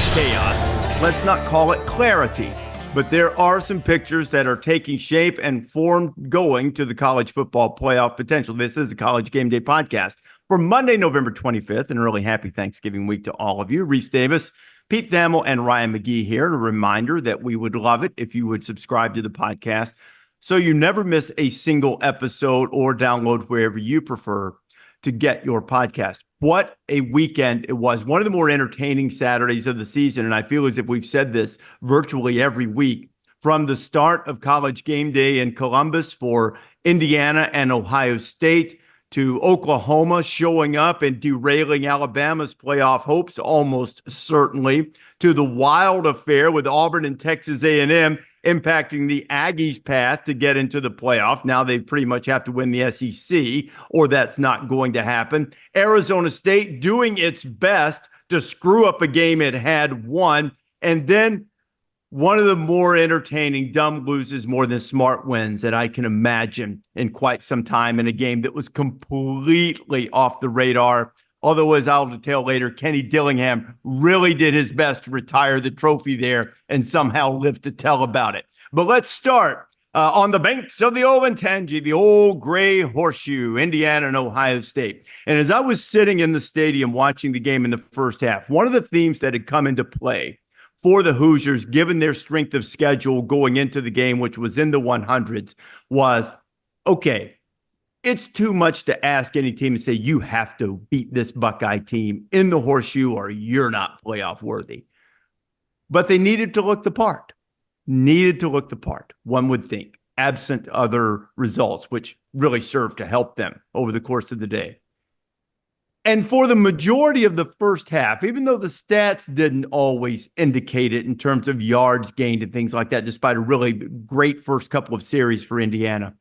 chaos. Let's not call it clarity. But there are some pictures that are taking shape and form going to the college football playoff potential. This is a College Game Day podcast for Monday, November 25th. An early happy Thanksgiving week to all of you. Rece Davis, Pete Thamel, and Ryan McGee here. And a reminder that we would love it if you would subscribe to the podcast so you never miss a single episode or download wherever you prefer to get your podcast. What a weekend it was. One of the more entertaining Saturdays of the season. And I feel as if we've said this virtually every week from the start of College Game Day in Columbus for Indiana and Ohio State to Oklahoma showing up and derailing Alabama's playoff hopes almost certainly, to the wild affair with Auburn and Texas A&M impacting the Aggies' path to get into the playoff. Now they pretty much have to win the SEC, or that's not going to happen. Arizona State doing its best to screw up a game it had won. And then one of the more entertaining dumb loses more than smart wins that I can imagine in quite some time in a game that was completely off the radar. Although, as I'll detail later, Kenny Dillingham really did his best to retire the trophy there and somehow live to tell about it. But let's start on the banks of the Olentangy, the old gray horseshoe, Indiana and Ohio State. And as I was sitting in the stadium watching the game in the first half, one of the themes that had come into play for the Hoosiers, given their strength of schedule going into the game, which was in the 100s, was, okay, it's too much to ask any team to say you have to beat this Buckeye team in the horseshoe or you're not playoff worthy. But they needed to look the part. One would think, absent other results, which really served to help them over the course of the day. And for the majority of the first half, even though the stats didn't always indicate it in terms of yards gained and things like that, despite a really great first couple of series for Indiana,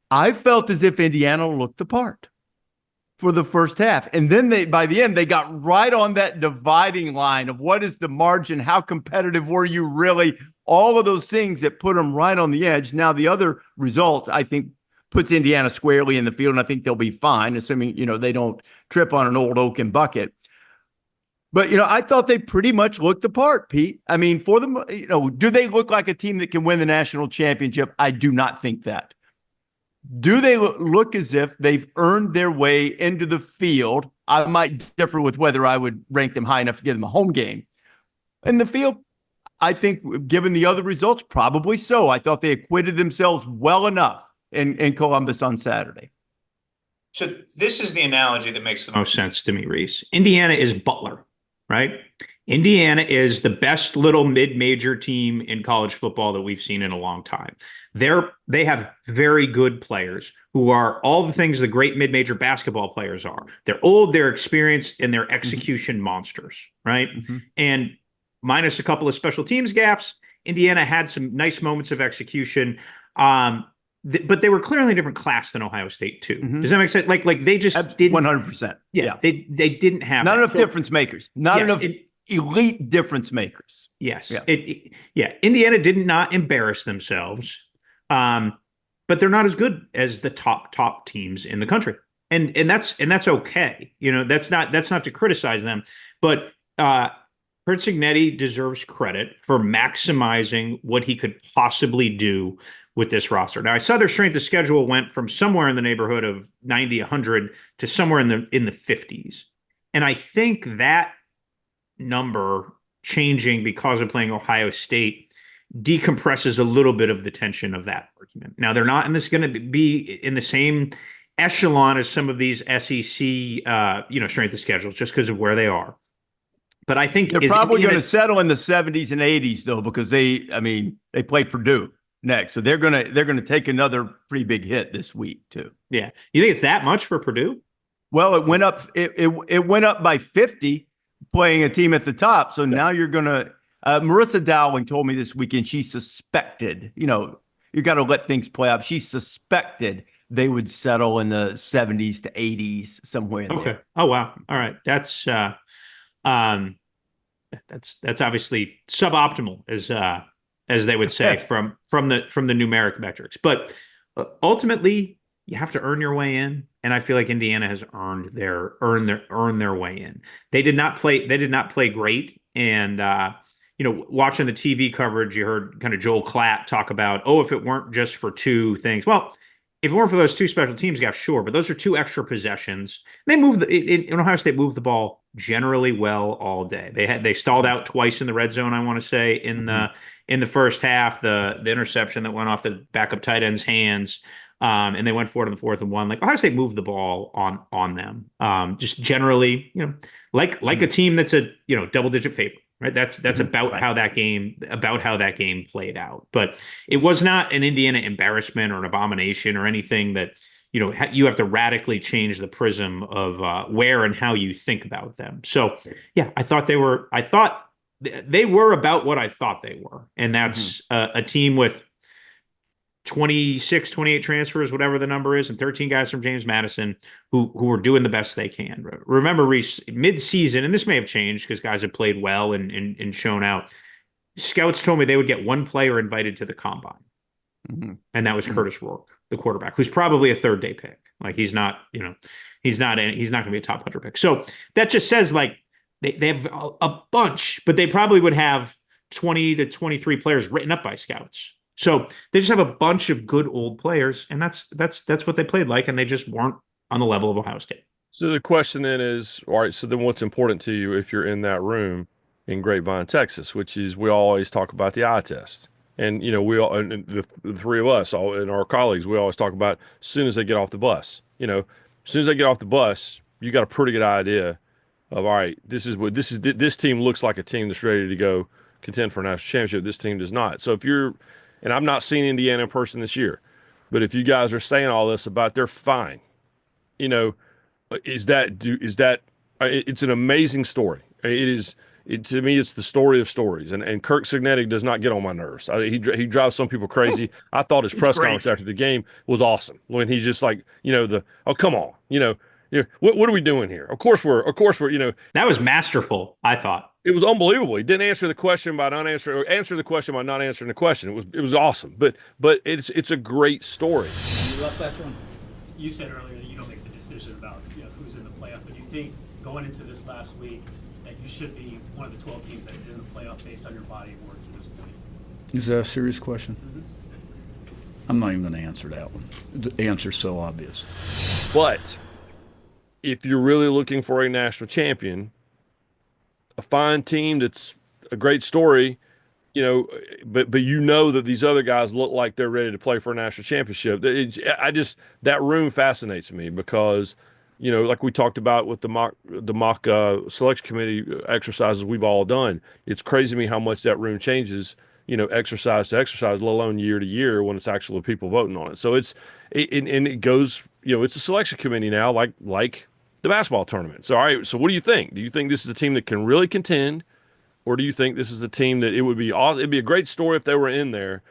I felt as if Indiana looked the part for the first half. And then by the end, they got right on that dividing line of what is the margin? How competitive were you really? All of those things that put them right on the edge. Now, the other results, I think, puts Indiana squarely in the field, and I think they'll be fine, assuming, they don't trip on an old oaken bucket. But, I thought they pretty much looked the part, Pete. I mean, for them, do they look like a team that can win the national championship? I do not think that. Do they look as if they've earned their way into the field? I might differ with whether I would rank them high enough to give them a home game. In the field, I think, given the other results, probably so. I thought they acquitted themselves well enough in Columbus on Saturday. So this is the analogy that makes the most sense to me, Rece. Indiana is Butler, right? Indiana is the best little mid-major team in college football that we've seen in a long time. They have very good players who are all the things the great mid-major basketball players are. They're old, they're experienced, and they're execution monsters, right? Mm-hmm. And minus a couple of special teams gaffes, Indiana had some nice moments of execution. But they were clearly a different class than Ohio State too. Mm-hmm. Does that make sense? Like they just didn't 100%. Yeah. They didn't have not enough difference makers. Not enough elite difference makers. Yes. Yeah. Indiana did not embarrass themselves. But they're not as good as the top teams in the country. And that's okay. That's not to criticize them, but Netty deserves credit for maximizing what he could possibly do with this roster. Now, I saw their strength of schedule went from somewhere in the neighborhood of 90, 100 to somewhere in the 50s. And I think that number changing because of playing Ohio State decompresses a little bit of the tension of that argument. Now, they're not going to be in the same echelon as some of these SEC, strength of schedules just because of where they are. But I think they're probably going to settle in the 70s and 80s though, because they play Purdue next, so they're gonna take another pretty big hit this week too. Yeah, you think it's that much for Purdue? Well, it went up. It went up by 50 playing a team at the top. So now you're gonna. Marissa Dowling told me this weekend she suspected. You got to let things play out. She suspected they would settle in the 70s to 80s somewhere in there. Oh wow. All right. That's obviously suboptimal as they would say from the numeric metrics. But ultimately, you have to earn your way in, and I feel like Indiana has earned their way in. They did not play great And watching the TV coverage, you heard kind of Joel Klatt talk about, if it weren't just for two things. Well, if it weren't for those two special teams guys, sure, but those are two extra possessions. They moved in Ohio State moved the ball generally well all day. They stalled out twice in the red zone, I want to say, in the first half, the interception that went off the backup tight end's hands. And they went for it in the 4th and 1. Like Ohio State moved the ball on them. Just generally, like a team that's a double-digit favorite, right? That's about how that game played out. But it was not an Indiana embarrassment or an abomination or anything that you have to radically change the prism of where and how you think about them. So yeah, I thought they were about what I thought they were, and that's a team with 26, 28 transfers, whatever the number is, and 13 guys from James Madison who are doing the best they can. Remember, Rece, mid-season, and this may have changed because guys have played well and shown out. Scouts told me they would get one player invited to the combine, and that was Curtis Rourke, the quarterback, who's probably a third-day pick. Like he's not going to be a top 100 pick. So that just says like they have a bunch, but they probably would have 20 to 23 players written up by scouts. So they just have a bunch of good old players, and that's what they played like, and they just weren't on the level of Ohio State. So the question then is, all right, so then what's important to you if you're in that room in Grapevine, Texas, which is we always talk about the eye test. And, we all, and the three of us all and our colleagues, we always talk about as soon as they get off the bus. As soon as they get off the bus, you got a pretty good idea of, all right, this team looks like a team that's ready to go contend for a national championship. This team does not. So if you're, and I'm not seeing Indiana in person this year, but if you guys are saying all this about they're fine, it's an amazing story. To me, it's the story of stories. And Kirk Cignetti does not get on my nerves. He drives some people crazy. I thought his press conference after the game was awesome. When he's just like, come on, what are we doing here? Of course we're, that was masterful, I thought. It was unbelievable. He didn't answer the question by not answering, or answer the question by not answering the question. It was awesome. But it's a great story. Last one. You said earlier that you don't make the decision about who's in the playoff, but you think going into this last week that you should be one of the 12 teams that's in the playoff based on your body of work to this point. Is that a serious question? I'm not even going to answer that one. The answer's so obvious. But if you're really looking for a national champion, a fine team that's a great story, but that these other guys look like they're ready to play for a national championship. That room fascinates me because, like we talked about with the mock selection committee exercises we've all done, it's crazy to me how much that room changes, exercise to exercise, let alone year to year when it's actually people voting on it. So it goes, it's a selection committee now, like the basketball tournament. So, all right, so what do you think? Do you think this is a team that can really contend, or do you think this is a team that it'd be a great story if they were in there,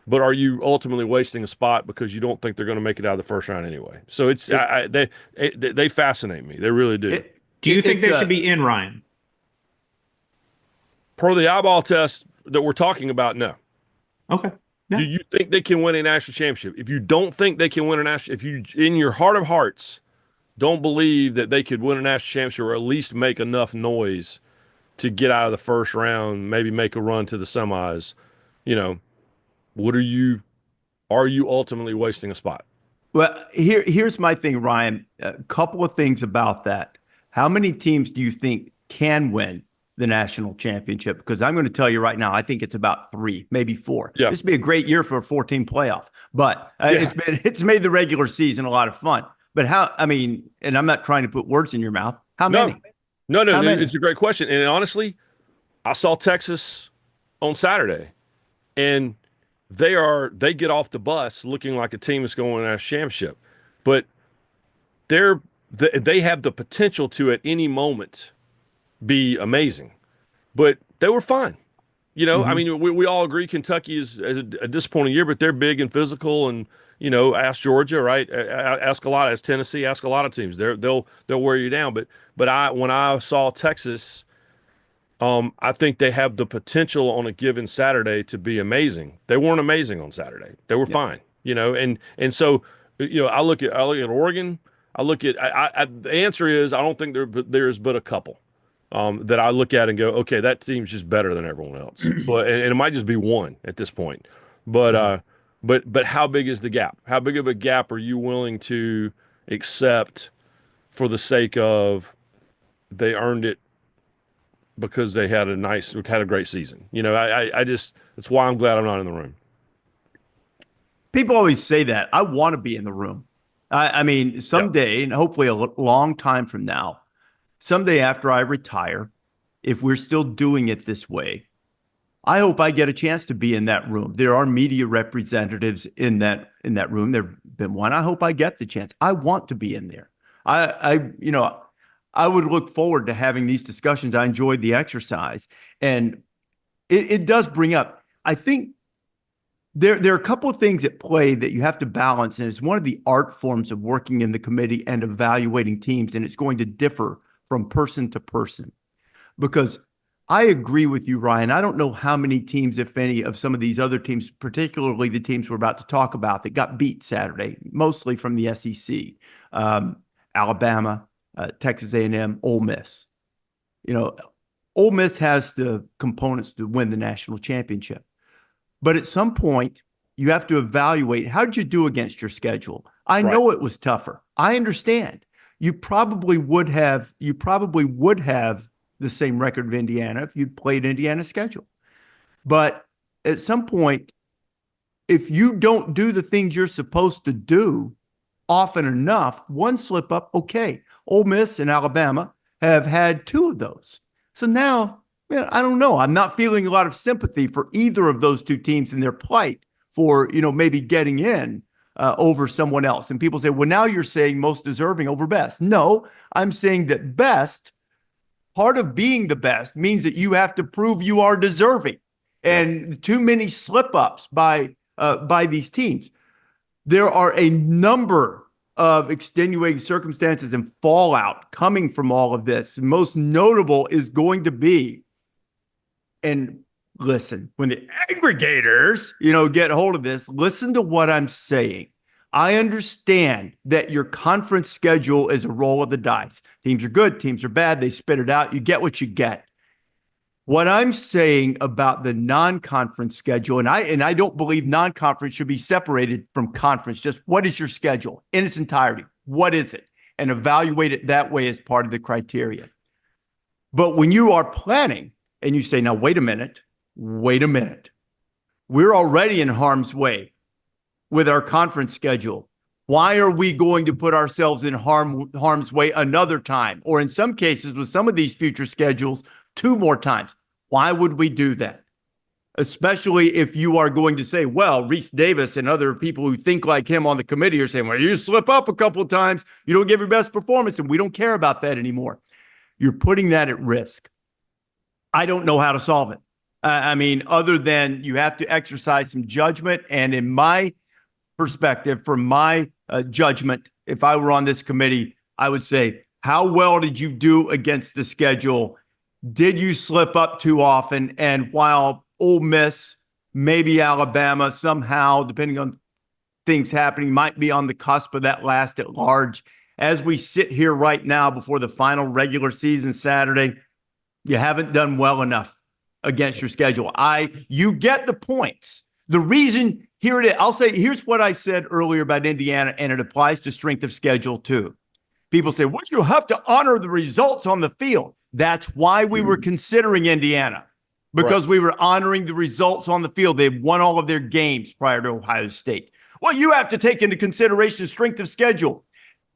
but are you ultimately wasting a spot because you don't think they're going to make it out of the first round anyway? So they fascinate me. They really do. Do you think they should be in, Ryan? Per the eyeball test that we're talking about, no. Okay. Yeah. Do you think they can win a national championship? If you don't think they can win a national, if you in your heart of hearts don't believe that they could win a national championship or at least make enough noise to get out of the first round, maybe make a run to the semis, are you ultimately wasting a spot? Well, here's my thing, Ryan. A couple of things about that. How many teams do you think can win the national championship? Because I'm going to tell you right now, I think it's about 3, maybe 4. Yeah. This would be a great year for a 14 playoff, but it's made the regular season a lot of fun. But and I'm not trying to put words in your mouth. How many? No, it's a great question. And honestly, I saw Texas on Saturday, and they get off the bus looking like a team that's going to a national championship. But they have the potential to at any moment be amazing. But they were fine. We all agree Kentucky is a disappointing year, but they're big and physical, and ask Georgia, right? Ask a lot. Ask Tennessee. Ask a lot of teams. They'll wear you down. But when I saw Texas, I think they have the potential on a given Saturday to be amazing. They weren't amazing on Saturday. They were fine. And so I look at Oregon. I look at the answer is I don't think there's but a couple. that I look at and go, okay, that team's just better than everyone else. But and it might just be one at this point. But how big is the gap? How big of a gap are you willing to accept for the sake of they earned it because they had a great season? I just, that's why I'm glad I'm not in the room. People always say that. I want to be in the room. I mean, someday, and hopefully a long time from now, someday after I retire, if we're still doing it this way, I hope I get a chance to be in that room. There are media representatives in that room. There've been one. I hope I get the chance. I want to be in there. I would look forward to having these discussions. I enjoyed the exercise, and it does bring up, I think, there are a couple of things at play that you have to balance, and it's one of the art forms of working in the committee and evaluating teams, and it's going to differ from person to person. Because I agree with you, Ryan. I don't know how many teams, if any, of some of these other teams, particularly the teams we're about to talk about, that got beat Saturday, mostly from the SEC, Alabama, Texas A&M, Ole Miss. Ole Miss has the components to win the national championship. But at some point, you have to evaluate, how did you do against your schedule? I know it was tougher. I understand. You probably would have the same record of Indiana if you'd played Indiana's schedule. But at some point, if you don't do the things you're supposed to do often enough, one slip up, okay. Ole Miss and Alabama have had two of those. So now, I don't know. I'm not feeling a lot of sympathy for either of those two teams in their plight for, maybe getting in over someone else. And people say, well, now you're saying most deserving over best. No, I'm saying that best, part of being the best means that you have to prove you are deserving. And too many slip-ups by these teams. There are a number of extenuating circumstances and fallout coming from all of this. Most notable is going to be, and listen, when the aggregators, get hold of this, listen to what I'm saying. I understand that your conference schedule is a roll of the dice. Teams are good, teams are bad. They spit it out. You get what you get. What I'm saying about the non-conference schedule, and I don't believe non-conference should be separated from conference. Just what is your schedule in its entirety? What is it? And evaluate it that way as part of the criteria. But when you are planning, and you say, now, wait a minute. We're already in harm's way with our conference schedule. Why are we going to put ourselves in harm's way another time? Or in some cases, with some of these future schedules, 2 more times. Why would we do that? Especially if you are going to say, well, Rece Davis and other people who think like him on the committee are saying, well, you slip up a couple of times, you don't give your best performance, and we don't care about that anymore. You're putting that at risk. I don't know how to solve it. Other than you have to exercise some judgment. And in my perspective, from my judgment, if I were on this committee, I would say, how well did you do against the schedule? Did you slip up too often? And while Ole Miss, maybe Alabama, somehow, depending on things happening, might be on the cusp of that last at large, as we sit here right now before the final regular season Saturday, you haven't done well enough against your schedule. You get the points. The reason, here it is. I'll say, here's what I said earlier about Indiana, and it applies to strength of schedule too. People say, well, you have to honor the results on the field. That's why we were considering Indiana, because we were honoring the results on the field. They've won all of their games prior to Ohio State. Well, you have to take into consideration strength of schedule.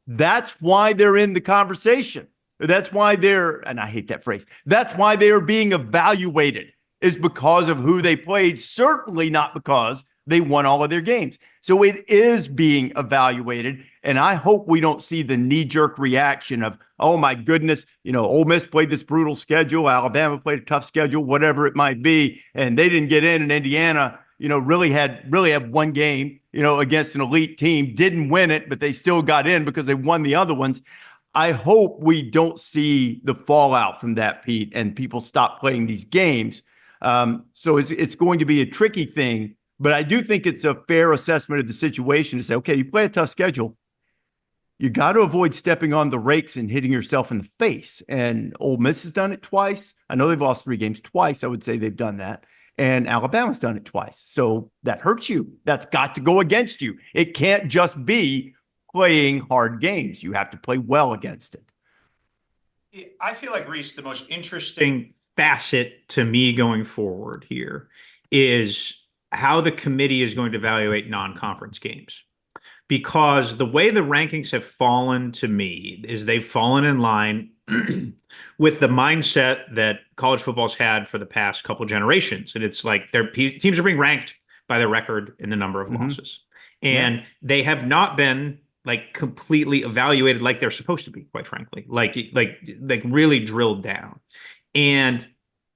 That's why they're in the conversation. That's why and I hate that phrase, that's why they are being evaluated, is because of who they played, certainly not because they won all of their games. So it is being evaluated, and I hope we don't see the knee-jerk reaction of, oh my goodness, Ole Miss played this brutal schedule, Alabama played a tough schedule, whatever it might be, and they didn't get in, and Indiana, really had one game, against an elite team, didn't win it, but they still got in because they won the other ones. I hope we don't see the fallout from that, Pete, and people stop playing these games. So it's going to be a tricky thing, but I do think it's a fair assessment of the situation to say, okay, you play a tough schedule. you got to avoid stepping on the rakes and hitting yourself in the face. And Ole Miss has done it twice. I know they've lost 3 games twice. I would say they've done that. And Alabama's done it twice. So that hurts you. That's got to go against you. It can't just be playing hard games. You have to play well against it. I feel like, Rece, the most interesting facet to me going forward here is how the committee is going to evaluate non-conference games. Because the way the rankings have fallen to me is they've fallen in line with the mindset that college football's had for the past couple generations. And it's like their teams are being ranked by their record and the number of losses. And they have not been like completely evaluated like they're supposed to be, quite frankly, like really drilled down. And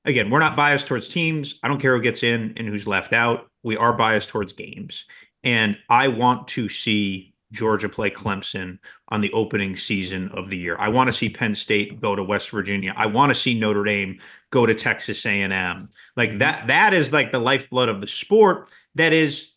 again, we're not biased towards teams. I don't care who gets in and who's left out. We are biased towards games. And I want to see Georgia play Clemson on the opening season of the year. I want to see Penn State go to West Virginia. I want to see Notre Dame go to Texas A&M. Like that is like the lifeblood of the sport. That is,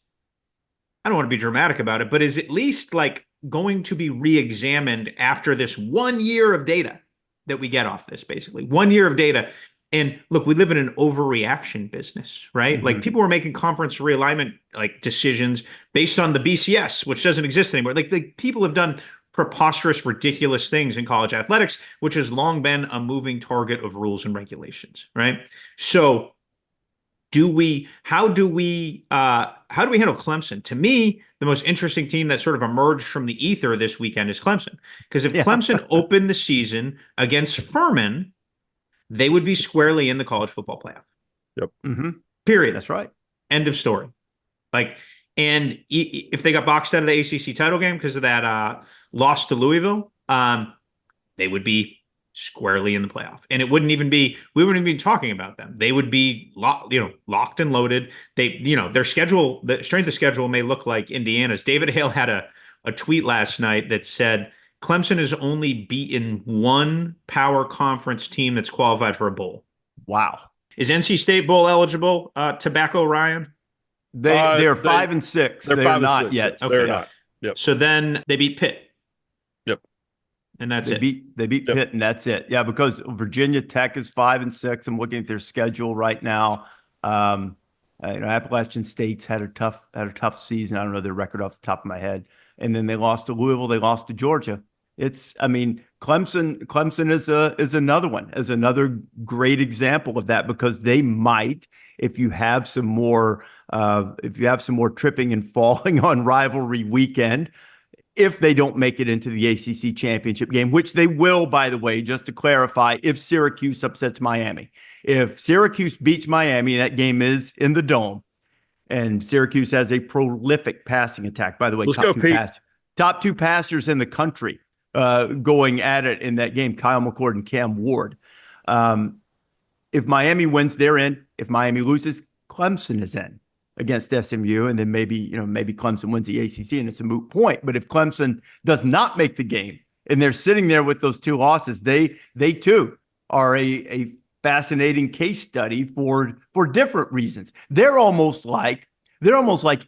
I don't want to be dramatic about it, but is at least like going to be re-examined after this 1 year of data that we get off this, basically 1 year of data. And look, we live in an overreaction business, right? Like people were making conference realignment like decisions based on the BCS, which doesn't exist anymore. Like people have done preposterous, ridiculous things in college athletics, which has long been a moving target of rules and regulations, right? So how do we handle Clemson? To me, the most interesting team that sort of emerged from the ether this weekend is Clemson. Because if Clemson opened the season against Furman, they would be squarely in the college football playoff. Yep. Mm-hmm. Period. That's right. End of story. Like, and if they got boxed out of the ACC title game because of that loss to Louisville, they would be squarely in the playoff. And it wouldn't even be, we wouldn't even be talking about them. They would be locked and loaded. Their schedule, the strength of schedule may look like Indiana's. David Hale had a tweet last night that said, Clemson has only beaten one power conference team that's qualified for a bowl. Wow. Is NC State bowl eligible, Tobacco Ryan? They're 5 and 6. They're 5 not and 6. yet. Okay. They're not. Yep. So then they beat Pitt. Yep. And that's They beat Yep. Pitt, and that's it. Yeah, because Virginia Tech is 5 and 6. I'm looking at their schedule right now. Appalachian State's had a tough season. I don't know their record off the top of my head. And then they lost to Louisville. They lost to Georgia. Clemson is another one, is another great example of that, because they might, if you have some more tripping and falling on rivalry weekend, if they don't make it into the ACC championship game, which they will, by the way, just to clarify, if Syracuse upsets Miami. If Syracuse beats Miami, that game is in the Dome, and Syracuse has a prolific passing attack. By the way, Let's go, Pete. Top 2 passers in the country going at it in that game, Kyle McCord and Cam Ward. If Miami wins, they're in. If Miami loses, Clemson is in against SMU, and then maybe Clemson wins the ACC, and it's a moot point. But if Clemson does not make the game, and they're sitting there with those 2 losses, they too are a fascinating case study for different reasons. They're almost like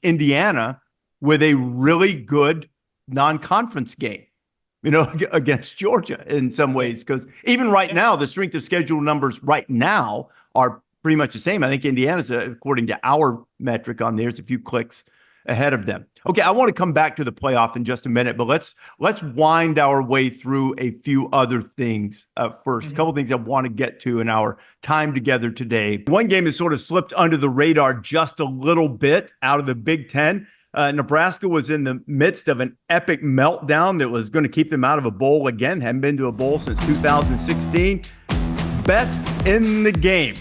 Indiana with a really good non-conference game, against Georgia in some ways, because even right now, the strength of schedule numbers right now are pretty much the same. I think Indiana's, according to our metric on there's a few clicks ahead of them. Okay, I want to come back to the playoff in just a minute, but let's wind our way through a few other things first. A couple things I want to get to in our time together today. One game has sort of slipped under the radar just a little bit out of the Big Ten. Nebraska was in the midst of an epic meltdown that was going to keep them out of a bowl again. Haven't been to a bowl since 2016. Best in the game,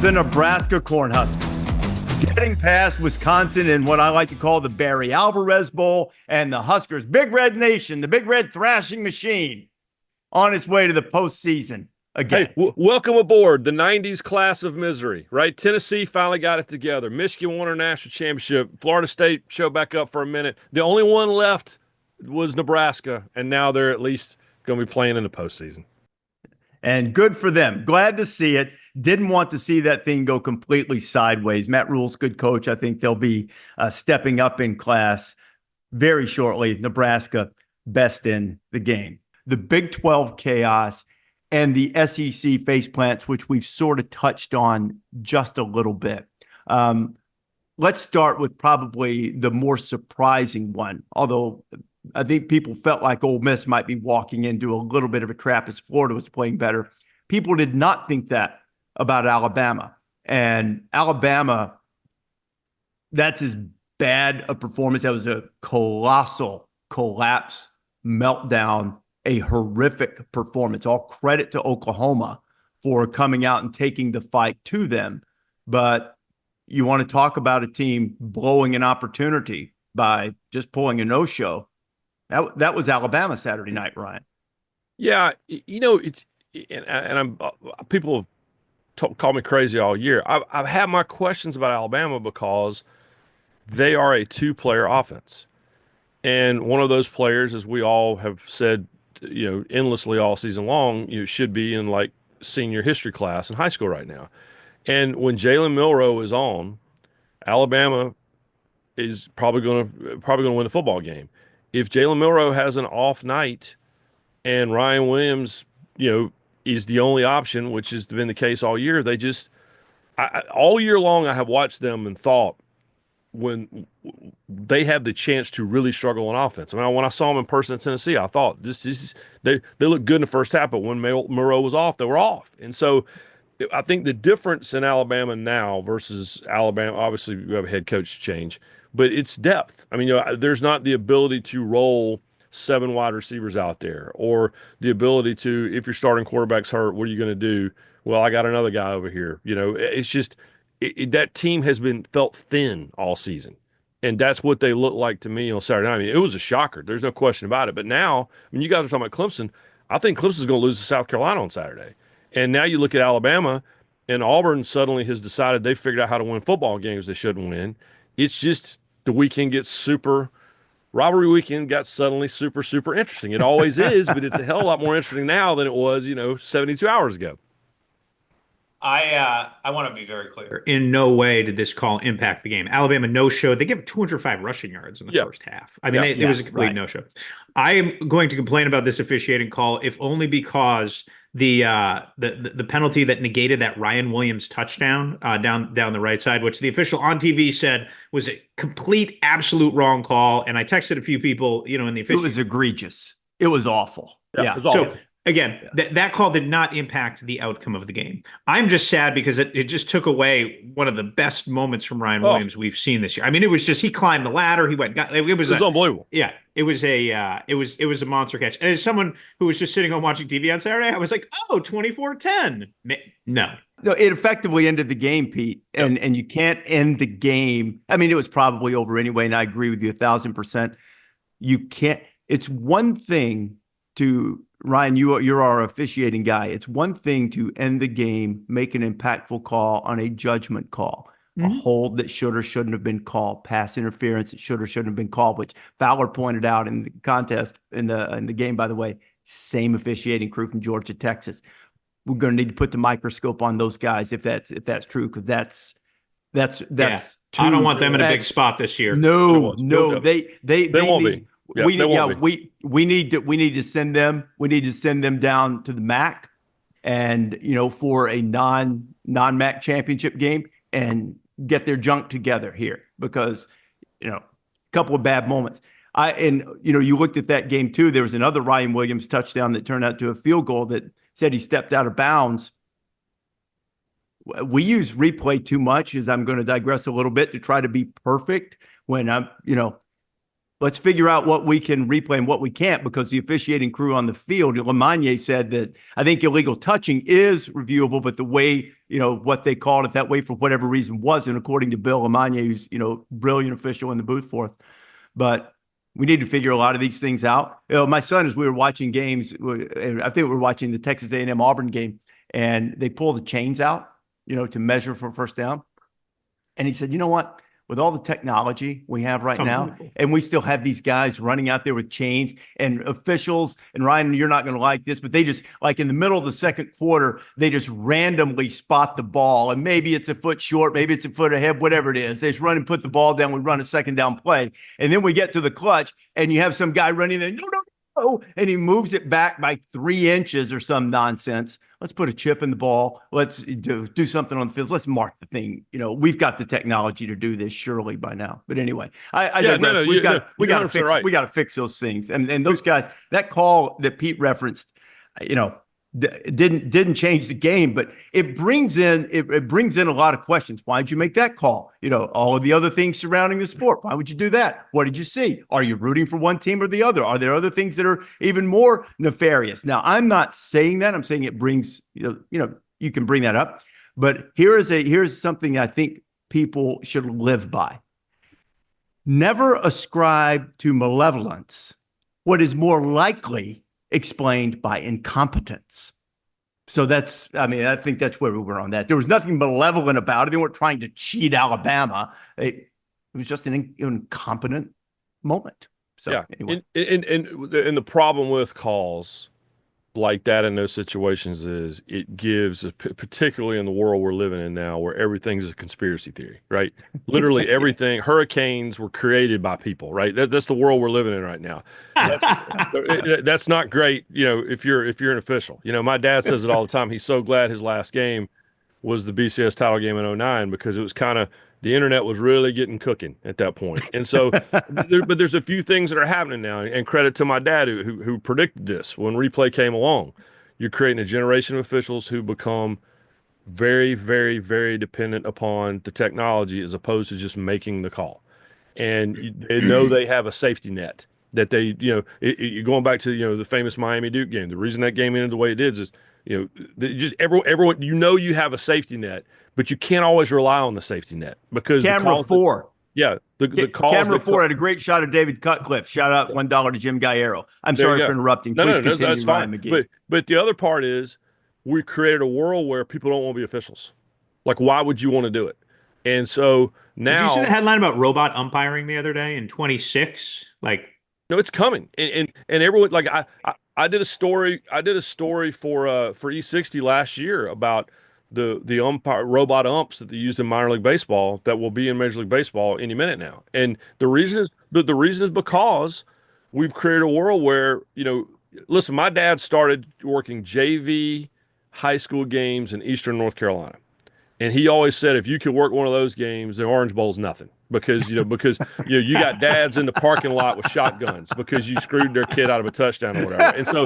the Nebraska Cornhuskers, getting past Wisconsin in what I like to call the Barry Alvarez Bowl, and the Huskers, Big Red Nation, the Big Red thrashing machine, on its way to the postseason again. Hey, welcome aboard the 90s class of misery, right? Tennessee finally got it together. Michigan won our national championship. Florida State showed back up for a minute. The only one left was Nebraska, and now they're at least going to be playing in the postseason. And good for them. Glad to see it. Didn't want to see that thing go completely sideways. Matt Rule's good coach. I think they'll be stepping up in class very shortly. Nebraska best in the game. The Big 12 chaos and the SEC faceplants, which we've sort of touched on just a little bit. Let's start with probably the more surprising one, although I think people felt like Ole Miss might be walking into a little bit of a trap as Florida was playing better. People did not think that about Alabama. And Alabama, that's as bad a performance. That was a colossal collapse, meltdown, a horrific performance. All credit to Oklahoma for coming out and taking the fight to them. But you want to talk about a team blowing an opportunity by just pulling a no-show. That was Alabama Saturday night, Ryan. Yeah, it's I'm people call me crazy all year. I've had my questions about Alabama because they are a two-player offense, and one of those players, as we all have said, endlessly all season long, should be in like senior history class in high school right now. And when Jalen Milroe is on, Alabama is probably going to win the football game. If Jalen Milroe has an off night and Ryan Williams, is the only option, which has been the case all year, they just all year long I have watched them and thought when they have the chance to really struggle on offense. I mean, when I saw them in person in Tennessee, I thought this is they looked good in the first half, but when Milroe was off, they were off. And so I think the difference in Alabama now versus Alabama, obviously we have a head coach change, but it's depth. I mean, there's not the ability to roll 7 wide receivers out there, or the ability to, if your starting quarterback's hurt, what are you going to do? Well, I got another guy over here. It's just that team has been felt thin all season, and that's what they look like to me on Saturday night. I mean, it was a shocker. There's no question about it. But now, you guys are talking about Clemson. I think Clemson's going to lose to South Carolina on Saturday. And now you look at Alabama, and Auburn suddenly has decided they figured out how to win football games they shouldn't win. It's just the weekend gets rivalry weekend got suddenly super, super interesting. It always is, but it's a hell of a lot more interesting now than it was, 72 hours ago. I want to be very clear. In no way did this call impact the game. Alabama no-show. They gave 205 rushing yards in the first half. I mean, it was a complete no-show. I am going to complain about this officiating call, if only because the penalty that negated that Ryan Williams touchdown down the right side, which the official on TV said was a complete, absolute wrong call. And I texted a few people, in the official. It was egregious. It was awful. Yeah. It was awful. So again, that call did not impact the outcome of the game. I'm just sad because it just took away one of the best moments from Ryan Williams we've seen this year. I mean, it was just, he climbed the ladder. It was unbelievable. Yeah. It was a monster catch. And as someone who was just sitting home watching TV on Saturday, I was like, 24-10. No. No, it effectively ended the game, Pete. And you can't end the game. I mean, it was probably over anyway, and I agree with you 1,000%. You can't. It's one thing to, Ryan, you're our officiating guy. It's one thing to end the game, make an impactful call on a judgment call. A hold that should or shouldn't have been called, pass interference that should or shouldn't have been called, which Fowler pointed out in the contest in the game, by the way. Same officiating crew from Georgia, Texas. We're going to need to put the microscope on those guys if that's true, because that's I don't want them in a big spot this year. No, they won't be. Yeah, we need to send them down to the MAC, and for a non-MAC championship game, and get their junk together here, because a couple of bad moments. You looked at that game too. There was another Ryan Williams touchdown that turned out to a field goal that said he stepped out of bounds. We use replay too much, as I'm going to digress a little bit, to try to be perfect when let's figure out what we can replay and what we can't, because the officiating crew on the field, Lemanier, said that I think illegal touching is reviewable, but the way, what they called it that way for whatever reason wasn't, according to Bill Lemanier, who's, brilliant official in the booth for us. But we need to figure a lot of these things out. My son, as we were watching games, I think we were watching the Texas A&M Auburn game, and they pull the chains out, to measure for first down. And he said, you know what? With all the technology we have right now, and we still have these guys running out there with chains, and officials, and Ryan, you're not going to like this, but they just, like in the middle of the second quarter, they just randomly spot the ball, and maybe it's a foot short, maybe it's a foot ahead, whatever it is. They just run and put the ball down. We run a second down play, and then we get to the clutch, and you have some guy running there. No, Oh, and he moves it back by 3 inches or some nonsense. Let's put a chip in the ball. Let's do something on the field. Let's mark the thing. We've got the technology to do this surely by now. But anyway, I digress. We got to fix right. We got to fix those things. And those guys, that call that Pete referenced, didn't change the game, but it brings in a lot of questions. Why'd you make that call? All of the other things surrounding the sport. Why would you do that? What did you see? Are you rooting for one team or the other? Are there other things that are even more nefarious? Now, I'm not saying that. I'm saying it brings, you can bring that up. But here's something I think people should live by. Never ascribe to malevolence what is more likely explained by incompetence. So I think that's where we were on that. There was nothing malevolent about it. They weren't trying to cheat Alabama. It was just an incompetent moment. So yeah. Anyway. And the problem with calls like that in those situations is it gives, particularly in the world we're living in now, where everything's a conspiracy theory, right? Literally everything. Hurricanes were created by people, right? That's the world we're living in right now. That's not great, if you're an official. My dad says it all the time. He's so glad his last game was the BCS title game in 2009 because it was the internet was really getting cooking at that point. And so, but there's a few things that are happening now, and credit to my dad who predicted this when replay came along. You're creating a generation of officials who become very, very, very dependent upon the technology as opposed to just making the call. And they know they have a safety net that they, going back to, the famous Miami Duke game. The reason that game ended the way it did is, just everyone, you have a safety net, but you can't always rely on the safety net because Camera 4. Yeah. The calls. Camera 4 had a great shot of David Cutcliffe. Shout out $1 to Jim Galliero. I'm sorry for interrupting. Please continue, that's fine. Ryan McGee. But the other part is we created a world where people don't want to be officials. Like, why would you want to do it? And so now. Did you see the headline about robot umpiring the other day in 26? No, it's coming. And everyone, I did a story for E60 last year about the umpire robot umps that they used in minor league baseball that will be in Major League Baseball any minute now. And the reason is because we've created a world where, listen, my dad started working JV high school games in Eastern North Carolina. And he always said, if you could work one of those games, the Orange Bowl's nothing. Because you got dads in the parking lot with shotguns because you screwed their kid out of a touchdown or whatever. And so,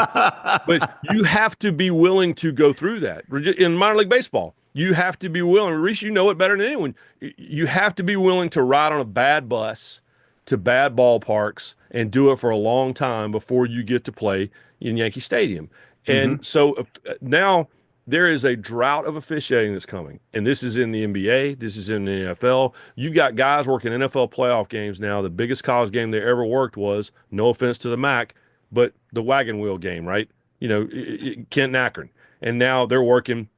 but you have to be willing to go through that. In minor league baseball, you have to be willing. Reece, you know it better than anyone. You have to be willing to ride on a bad bus to bad ballparks and do it for a long time before you get to play in Yankee Stadium. And so now there is a drought of officiating that's coming. And this is in the NBA. This is in the NFL. You've got guys working NFL playoff games now. The biggest college game they ever worked was, no offense to the MAC, but the wagon wheel game, right? Kent and Akron. And now they're working,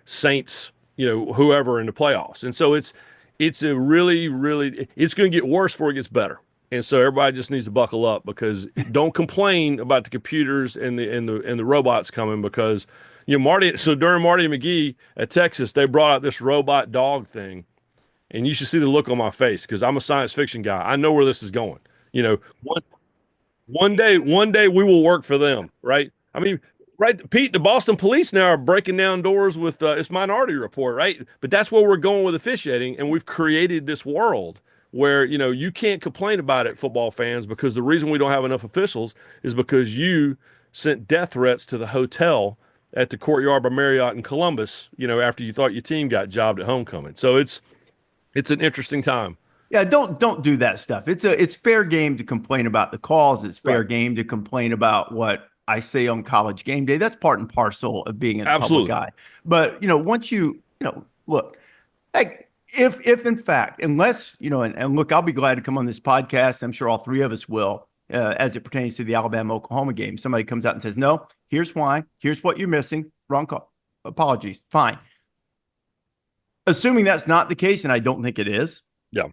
Saints, whoever in the playoffs. And so it's a really, really, it's going to get worse before it gets better. And so everybody just needs to buckle up because don't complain about the computers and the robots coming because Marty. So during Marty and McGee at Texas, they brought out this robot dog thing, and you should see the look on my face because I'm a science fiction guy. I know where this is going. One day we will work for them, right? I mean, right, Pete. The Boston police now are breaking down doors with it's Minority Report, right? But that's where we're going with officiating, and we've created this world where you can't complain about it, football fans, because the reason we don't have enough officials is because you sent death threats to the hotel at the Courtyard by Marriott in Columbus, after you thought your team got jobbed at homecoming. So it's an interesting time. Yeah, don't do that stuff. It's fair game to complain about the calls. It's fair game to complain about what I say on College Game Day. That's part and parcel of being a public guy. But once look, like if in fact, unless and look, I'll be glad to come on this podcast. I'm sure all three of us will. As it pertains to the Alabama-Oklahoma game, somebody comes out and says, no, here's why, here's what you're missing, wrong call, apologies, fine. Assuming that's not the case, and I don't think it is,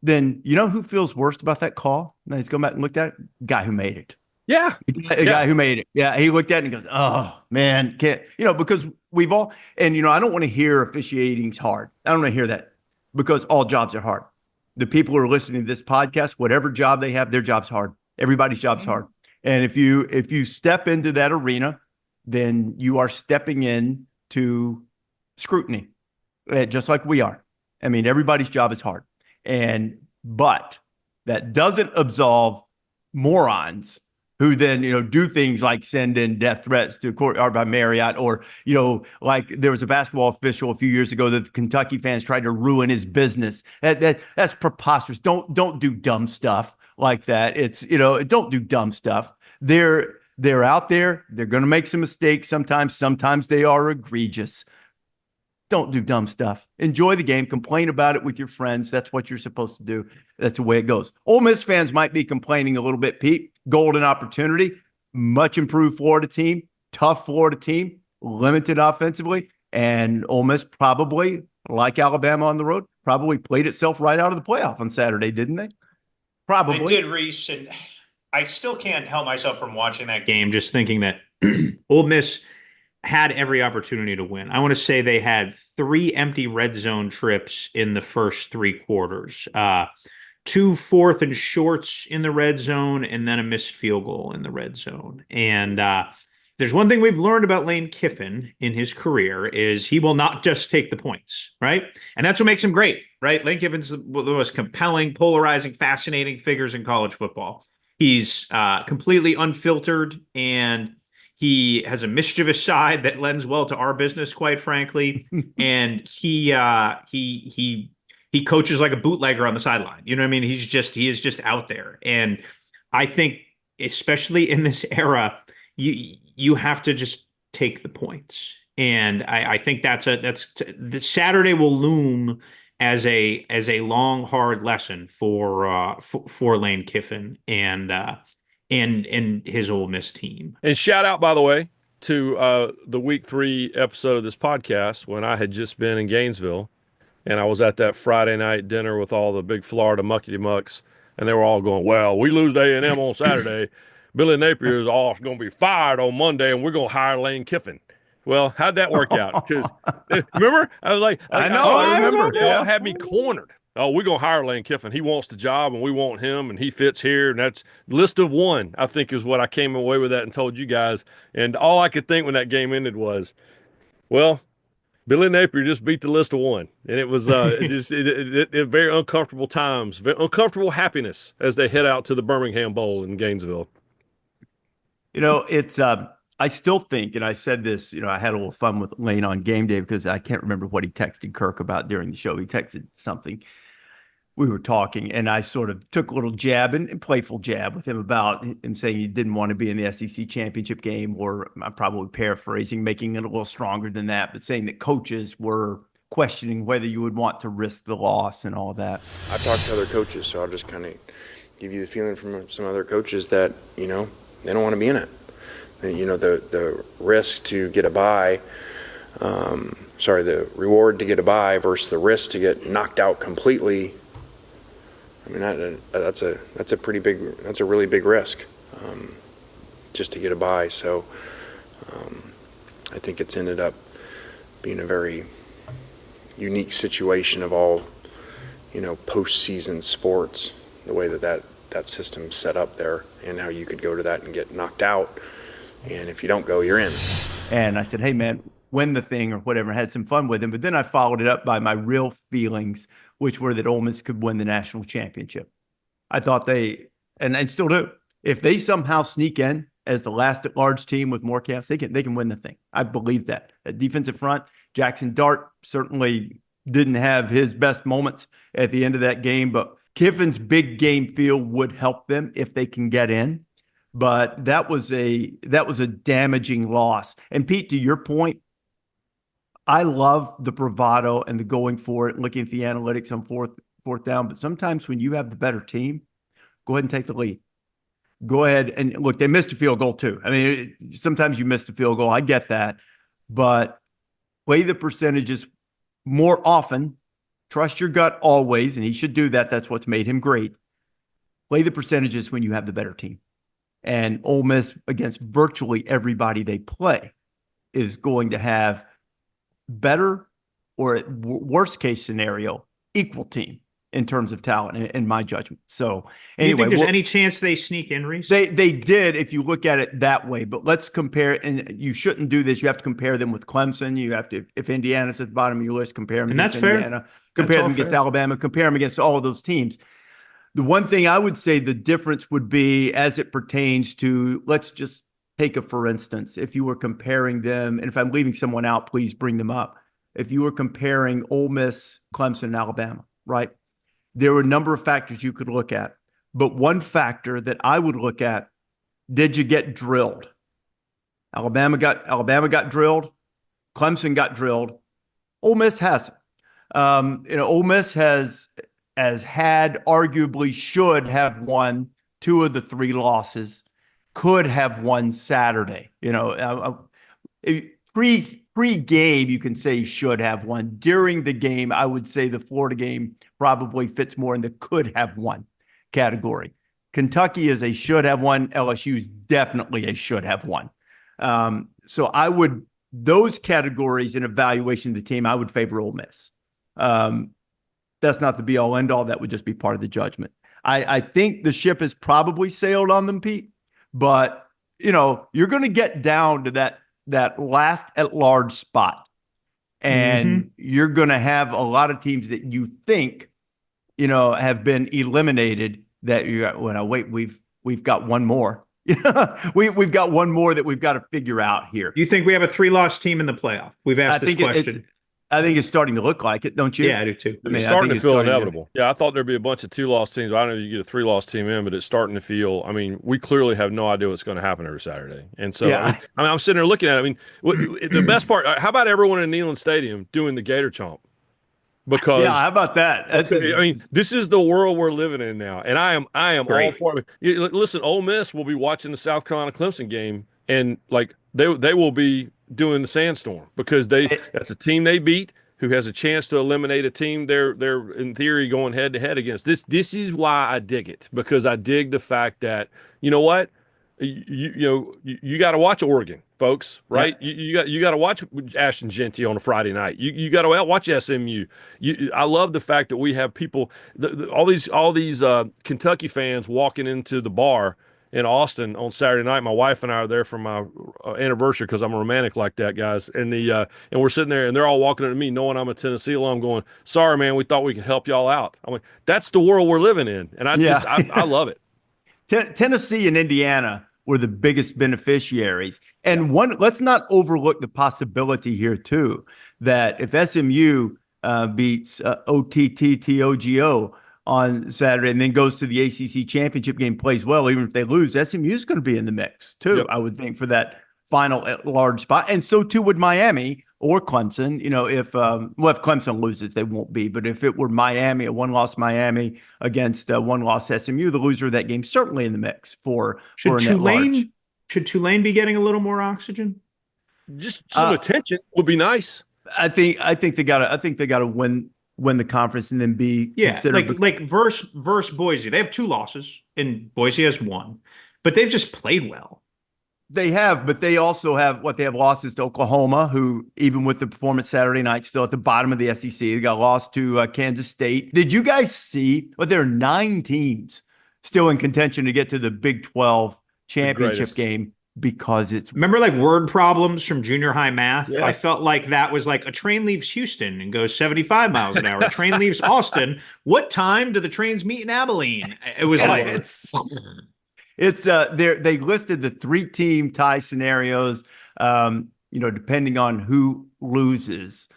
then who feels worst about that call? And he's going back and looked at it, guy who made it. Yeah. The guy who made it. Yeah, he looked at it and goes, oh, man, can't, because we've all, and, I don't want to hear officiating's hard. I don't want to hear that because all jobs are hard. The people who are listening to this podcast, whatever job they have, their job's hard. Everybody's job's hard. And if you step into that arena, then you are stepping in to scrutiny, just like we are. I mean, everybody's job is hard. But that doesn't absolve morons who then, do things like send in death threats to courtyard by Marriott, or, like there was a basketball official a few years ago that the Kentucky fans tried to ruin his business. That's preposterous. Don't do dumb stuff like that. It's, don't do dumb stuff. They're out there. They're going to make some mistakes sometimes. Sometimes they are egregious. Don't do dumb stuff. Enjoy the game. Complain about it with your friends. That's what you're supposed to do. That's the way it goes. Ole Miss fans might be complaining a little bit, Pete. Golden opportunity. Much improved Florida team. Tough Florida team. Limited offensively. And Ole Miss probably, like Alabama on the road, probably played itself right out of the playoff on Saturday, didn't they? Probably. They did, Rece. And I still can't help myself from watching that game, just thinking that Ole Miss had every opportunity to win. I want to say they had 3 empty red zone trips in the first 3 quarters, 2 4th and shorts in the red zone, and then a missed field goal in the red zone. And there's one thing we've learned about Lane Kiffin in his career is he will not just take the points, right? And that's what makes him great, right? Lane Kiffin's the most compelling, polarizing, fascinating figures in college football. He's completely unfiltered, and he has a mischievous side that lends well to our business, quite frankly. And he coaches like a bootlegger on the sideline. You know what I mean? He is just out there. And I think, especially in this era, you have to just take the points. And I think the Saturday will loom as a long, hard lesson for Lane Kiffin and his Ole Miss team. And shout out, by the way, to the week 3 episode of this podcast when I had just been in Gainesville, and I was at that Friday night dinner with all the big Florida muckety mucks, and they were all going, "Well, we lose to A&M on Saturday. Billy Napier is all going to be fired on Monday, and we're going to hire Lane Kiffin." Well, how'd that work out? Because remember, I was like, I remember. Y'all had me cornered. Oh, we're going to hire Lane Kiffin. He wants the job, and we want him, and he fits here. And that's list of 1, I think, is what I came away with that and told you guys. And all I could think when that game ended was, well, Billy Napier just beat the list of 1. And it was it very uncomfortable times, very uncomfortable happiness as they head out to the Birmingham Bowl in Gainesville. It's I still think, and I said this, I had a little fun with Lane on game day because I can't remember what he texted Kirk about during the show. He texted something. We were talking, and I sort of took a little jab and playful jab with him about him saying he didn't want to be in the SEC championship game, or I'm probably paraphrasing, making it a little stronger than that, but saying that coaches were questioning whether you would want to risk the loss and all that. I talked to other coaches, so I'll just kind of give you the feeling from some other coaches that, they don't want to be in it. The risk to get a bye, the reward to get a bye versus the risk to get knocked out completely. I mean, that's a really big risk, just to get a bye. So I think it's ended up being a very unique situation of all, postseason sports, the way that system's set up there, and how you could go to that and get knocked out. And if you don't go, you're in. And I said, hey, man, win the thing or whatever. Had some fun with him. But then I followed it up by my real feelings, which were that Ole Miss could win the national championship. I thought and still do. If they somehow sneak in as the last at-large team with more caps, they can win the thing. I believe that. At defensive front, Jackson Dart certainly didn't have his best moments at the end of that game, but Kiffin's big game feel would help them if they can get in. But that was a damaging loss. And Pete, to your point, I love the bravado and the going for it, looking at the analytics on fourth down. But sometimes when you have the better team, go ahead and take the lead. Go ahead and look, they missed a field goal too. I mean, sometimes you missed a field goal. I get that. But play the percentages more often. Trust your gut always, and he should do that. That's what's made him great. Play the percentages when you have the better team. And Ole Miss, against virtually everybody they play, is going to have better, or at worst case scenario, equal team. in terms of talent, in my judgment. So Do you anyway, think there's any chance they sneak in, Rece? they did if you look at it that way. But let's compare, and you shouldn't do this. You have to compare them with Clemson. You have to, if Indiana's at the bottom of your list, compare them And against that's fair. Indiana, compare That's them all against fair. Alabama, compare them against all of those teams. The one thing I would say the difference would be as it pertains to, let's just take a for instance, if you were comparing them, and if I'm leaving someone out, please bring them up. If you were comparing Ole Miss, Clemson, and Alabama, right? There were a number of factors you could look at. But one factor that I would look at, did you get drilled? Alabama got drilled. Clemson got drilled. Ole Miss hasn't. Ole Miss has had, arguably should have won 2 of the 3 losses, could have won Saturday. Pre-game, you can say should have won. During the game, I would say the Florida game probably fits more in the could have won category. Kentucky is a should have won. LSU is definitely a should have won. So I would, those categories in evaluation of the team, I would favor Ole Miss. That's not the be all end all. That would just be part of the judgment. I think the ship has probably sailed on them, Pete, but you're going to get down to that last at large spot. And you're going to have a lot of teams that you think, have been eliminated that we've got one more. We've got one more that we've got to figure out here. Do you think we have a 3-loss team in the playoff? We've asked this question. I think it's starting to look like it, don't you? Yeah, I do too. It's starting to feel inevitable. Yeah, I thought there'd be a bunch of 2-loss teams. I don't know if you get a 3-loss team in, but it's starting to feel. I mean, we clearly have no idea what's going to happen every Saturday. And so, I'm sitting there looking at it. I mean, the best part. How about everyone in Neyland Stadium doing the Gator Chomp? Because how about that? I mean, this is the world we're living in now, and I am all for it. Listen, Ole Miss will be watching the South Carolina Clemson game, and like they will be doing the sandstorm because that's a team they beat who has a chance to eliminate a team they're in theory going head to head against. This is why I dig it, because I dig the fact that you know what. You got to watch Oregon, folks, right? Yeah. You got to watch Ashton Genty on a Friday night. You got to watch SMU. I love the fact that we have people, all these Kentucky fans walking into the bar in Austin on Saturday night. My wife and I are there for my anniversary because I'm a romantic like that, guys. And we're sitting there and they're all walking up to me, knowing I'm a Tennessee alum, going, "Sorry, man, we thought we could help y'all out." I'm like, that's the world we're living in, and I love it. Tennessee and Indiana were the biggest beneficiaries. And let's not overlook the possibility here too, that if SMU beats OTTTOGO on Saturday and then goes to the ACC championship game, plays well, even if they lose, SMU is going to be in the mix too, yep. I would think, for that final large spot. And so too would Miami or Clemson. If Clemson loses, they won't be. But if it were Miami, a one-loss Miami against a one-loss SMU, the loser of that game certainly in the mix for Tulane. Should Tulane be getting a little more oxygen? Just some attention would be nice. I think they got to win the conference and then be considered. Like versus Boise. They have 2 losses and Boise has 1, but they've just played well. They have, but they also have losses to Oklahoma, who, even with the performance Saturday night, still at the bottom of the SEC. They got lost to Kansas State. Did you guys see? Well, there are 9 teams still in contention to get to the Big 12 championship game because it's. Remember, like word problems from junior high math? Yeah. I felt like that was like a train leaves Houston and goes 75 miles an hour. A train leaves Austin. What time do the trains meet in Abilene? It was It's they listed the 3-team tie scenarios, depending on who loses,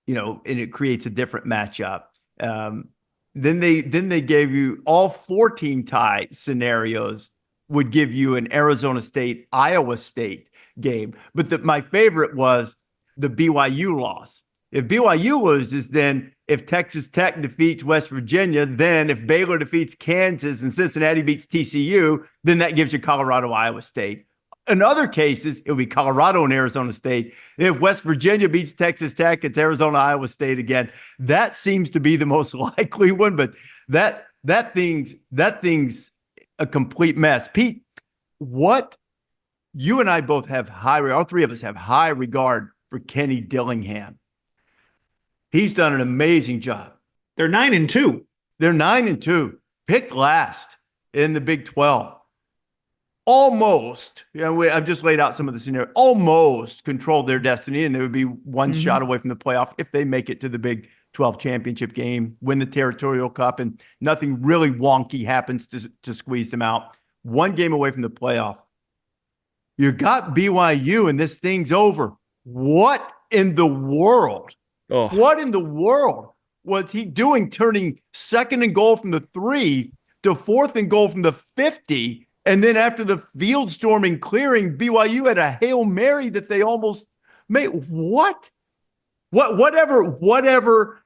and it creates a different matchup. Then they gave you all 4-team tie scenarios would give you an Arizona State, Iowa State game. But my favorite was the BYU loss. If BYU loses, then if Texas Tech defeats West Virginia, then if Baylor defeats Kansas and Cincinnati beats TCU, then that gives you Colorado, Iowa State. In other cases, it would be Colorado and Arizona State. If West Virginia beats Texas Tech, it's Arizona, Iowa State again. That seems to be the most likely one, but that thing's a complete mess. Pete, what you and I both have all 3 of us have high regard for Kenny Dillingham. He's done an amazing job. They're 9-2. They're 9-2, picked last in the Big 12. Almost, I've just laid out some of the scenarios, almost controlled their destiny, and they would be one shot away from the playoff if they make it to the Big 12 championship game, win the Territorial Cup, and nothing really wonky happens to squeeze them out. One game away from the playoff. You got BYU, and this thing's over. What in the world? Oh. What in the world was he doing, turning second and goal from the 3 to fourth and goal from the 50? And then after the field storming clearing, BYU had a Hail Mary that they almost made. Whatever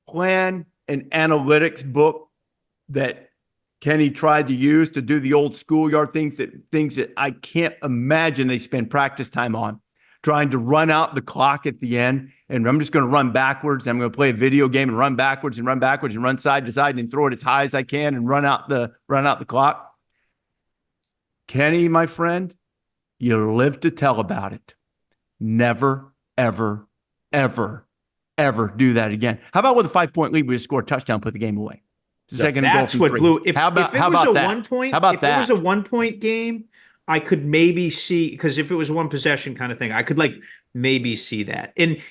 plan and analytics book that Kenny tried to use to do the old schoolyard things that I can't imagine they spend practice time on, trying to run out the clock at the end. And I'm just going to run backwards. I'm going to play a video game and run backwards and run side to side and throw it as high as I can and run out the clock. Kenny, my friend, you live to tell about it. Never, ever, ever, ever do that again. How about with a 5-point lead, we just score a touchdown, put the game away? Second That's goal what from 3. blew. If it was a 1-point game, I could maybe see, because if it was one possession kind of thing, I could maybe see that. And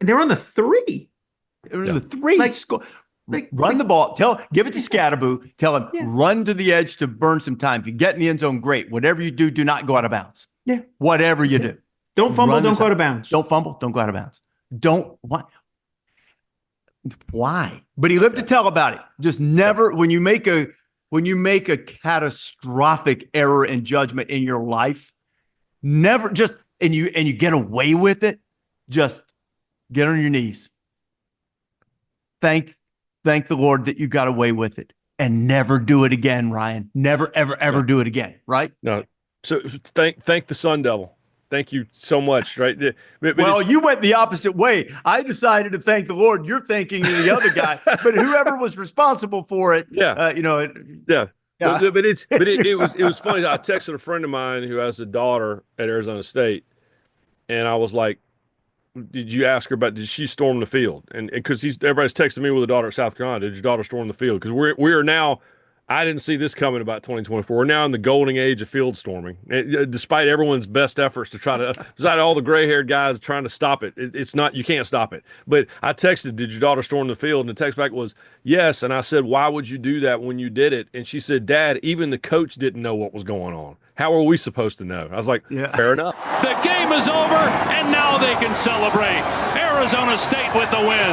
they're on the 3. They're on the 3. Run the ball. Give it to Scatterboo. Tell him, run to the edge to burn some time. If you get in the end zone, great. Whatever you do, do not go out of bounds. Yeah. Whatever you do. Don't fumble, don't go out of bounds. Don't fumble, don't go out of bounds. Why? But he lived to tell about it. Just never, when you make a catastrophic error in judgment in your life, never just, and you get away with it, just get on your knees. Thank the Lord that you got away with it, and never do it again, Ryan. Never, ever, ever do it again. Right? No. So thank the Sun Devil. Thank you so much. Right. Well, you went the opposite way. I decided to thank the Lord. You're thanking the other guy, but whoever was responsible for it. Yeah. Yeah. But it was funny. I texted a friend of mine who has a daughter at Arizona State, and I was like, did you ask her did she storm the field? And because everybody's texting me with a daughter at South Carolina, did your daughter storm the field? Because we are now, I didn't see this coming about 2024. We're now in the golden age of field storming. Despite everyone's best efforts to despite all the gray-haired guys trying to stop it, it's not, you can't stop it. But I texted, did your daughter storm the field? And the text back was, yes. And I said, why would you do that when you did it? And she said, Dad, even the coach didn't know what was going on. How are we supposed to know? I was like, fair enough. The game is over, and now they can celebrate. Arizona State with the win.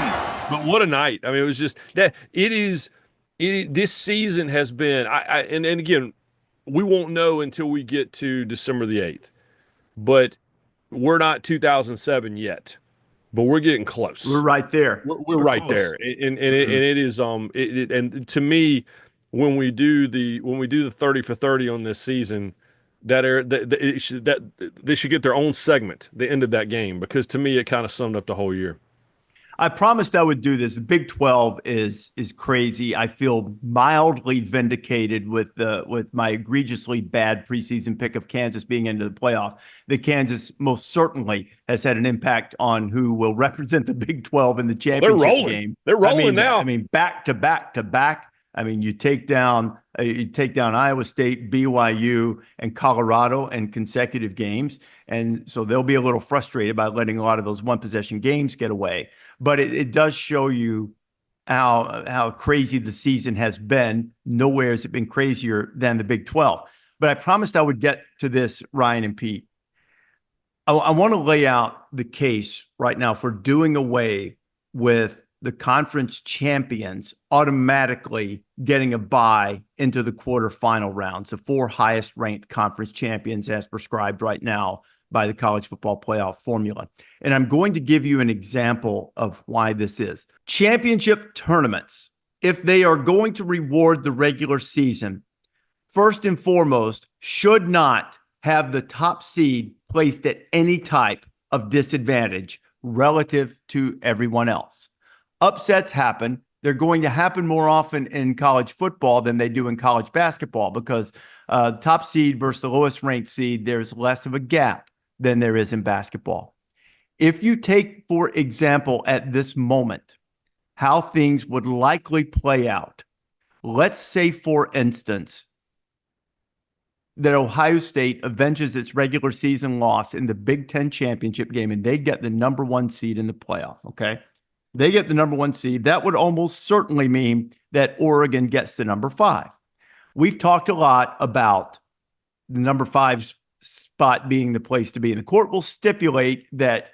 But what a night. I mean, it was just that this season has been, and again, we won't know until we get to December the 8th, but we're not 2007 yet, but we're getting close. We're right there. We're right close. There. And it is, and to me, when we do the 30 for 30 on this season, they should get their own segment, the end of that game, because to me, it kind of summed up the whole year. I promised I would do this. The Big 12 is crazy. I feel mildly vindicated with my egregiously bad preseason pick of Kansas being into the playoff. The Kansas most certainly has had an impact on who will represent the Big 12 in the championship game. They're rolling now. I mean, back to back to back. I mean, you take down Iowa State, BYU, and Colorado in consecutive games, and so they'll be a little frustrated by letting a lot of those one-possession games get away. But it does show you how crazy the season has been. Nowhere has it been crazier than the Big 12. But I promised I would get to this, Ryan and Pete. I want to lay out the case right now for doing away with the conference champions automatically getting a bye into the quarterfinal rounds, the 4 highest ranked conference champions as prescribed right now by the college football playoff formula. And I'm going to give you an example of why this is. Championship tournaments, if they are going to reward the regular season, first and foremost, should not have the top seed placed at any type of disadvantage relative to everyone else. Upsets happen. They're going to happen more often in college football than they do in college basketball because top seed versus the lowest ranked seed, there's less of a gap than there is in basketball. If you take, for example, at this moment, how things would likely play out. Let's say, for instance, that Ohio State avenges its regular season loss in the Big Ten championship game and they get the number 1 seed in the playoff, okay? They get the number 1 seed. That would almost certainly mean that Oregon gets the number 5. We've talked a lot about the number 5 spot being the place to be. And the court will stipulate that,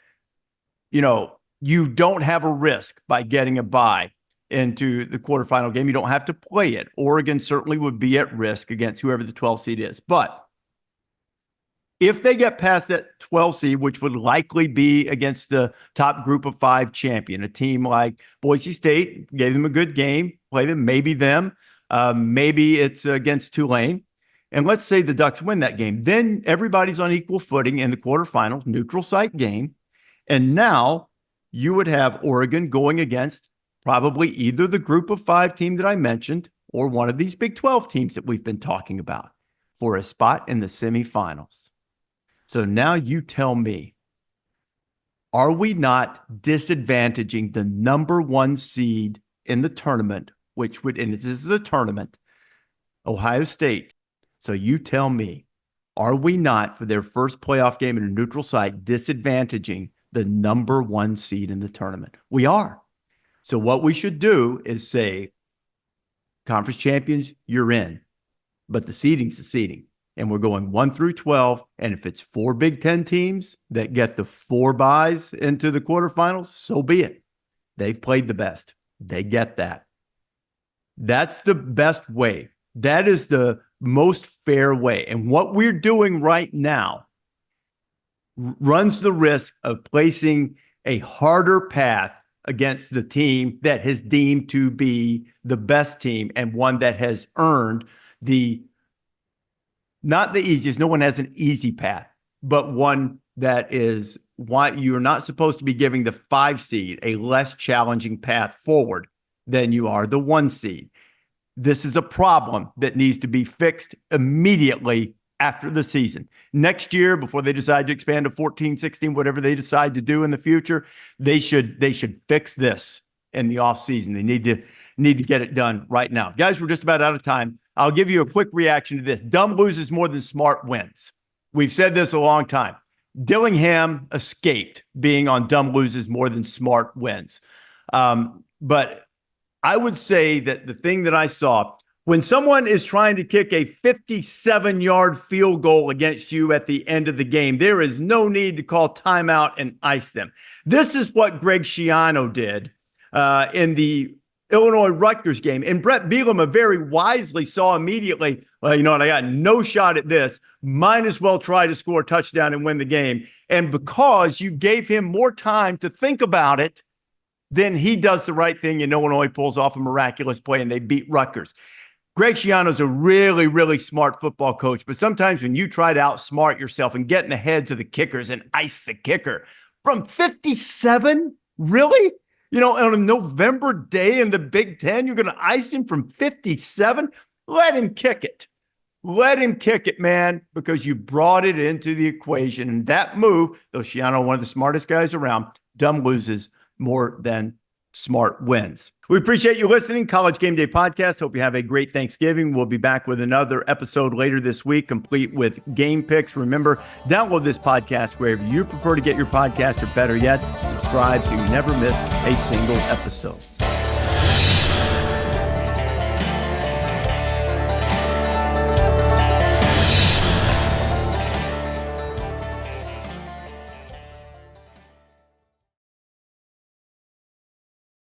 you don't have a risk by getting a bye into the quarterfinal game. You don't have to play it. Oregon certainly would be at risk against whoever the 12 seed is. But if they get past that 12 seed, which would likely be against the top group of 5 champion, a team like Boise State gave them a good game, play them, maybe them, maybe it's against Tulane. And let's say the Ducks win that game. Then everybody's on equal footing in the quarterfinals, neutral site game. And now you would have Oregon going against probably either the group of 5 team that I mentioned or one of these Big 12 teams that we've been talking about for a spot in the semifinals. So now you tell me, are we not disadvantaging the number 1 seed in the tournament, which would, and this is a tournament, Ohio State. So you tell me, are we not, for their first playoff game in a neutral site, disadvantaging the number 1 seed in the tournament? We are. So what we should do is say, conference champions, you're in. But the seeding's the seeding. And we're going 1 through 12. And if it's 4 Big Ten teams that get the 4 byes into the quarterfinals, so be it. They've played the best. They get that. That's the best way. That is the most fair way. And what we're doing right now runs the risk of placing a harder path against the team that is deemed to be the best team and one that has earned not the easiest, no one has an easy path, but one that is why you're not supposed to be giving the 5 seed a less challenging path forward than you are the 1 seed. This is a problem that needs to be fixed immediately after the season. Next year, before they decide to expand to 14, 16, whatever they decide to do in the future, they should fix this in the offseason. They need to get it done right now. Guys, we're just about out of time. I'll give you a quick reaction to this. Dumb loses more than smart wins. We've said this a long time. Dillingham escaped being on dumb loses more than smart wins. But I would say that the thing that I saw, when someone is trying to kick a 57-yard field goal against you at the end of the game, there is no need to call timeout and ice them. This is what Greg Schiano did in the Illinois-Rutgers game. And Brett Bielema very wisely saw immediately, well, you know what, I got no shot at this. Might as well try to score a touchdown and win the game. And because you gave him more time to think about it, then he does the right thing and Illinois pulls off a miraculous play and they beat Rutgers. Greg Schiano's a really, really smart football coach, but sometimes when you try to outsmart yourself and get in the heads of the kickers and ice the kicker from 57, really? You know, on a November day in the Big Ten, you're going to ice him from 57? Let him kick it. Let him kick it, man, because you brought it into the equation. And that move, though Schiano, one of the smartest guys around, dumb loses more than smart wins. We appreciate you listening. College Game Day Podcast. Hope you have a great Thanksgiving. We'll be back with another episode later this week, complete with game picks. Remember, download this podcast wherever you prefer to get your podcast, or better yet, subscribe so you never miss a single episode.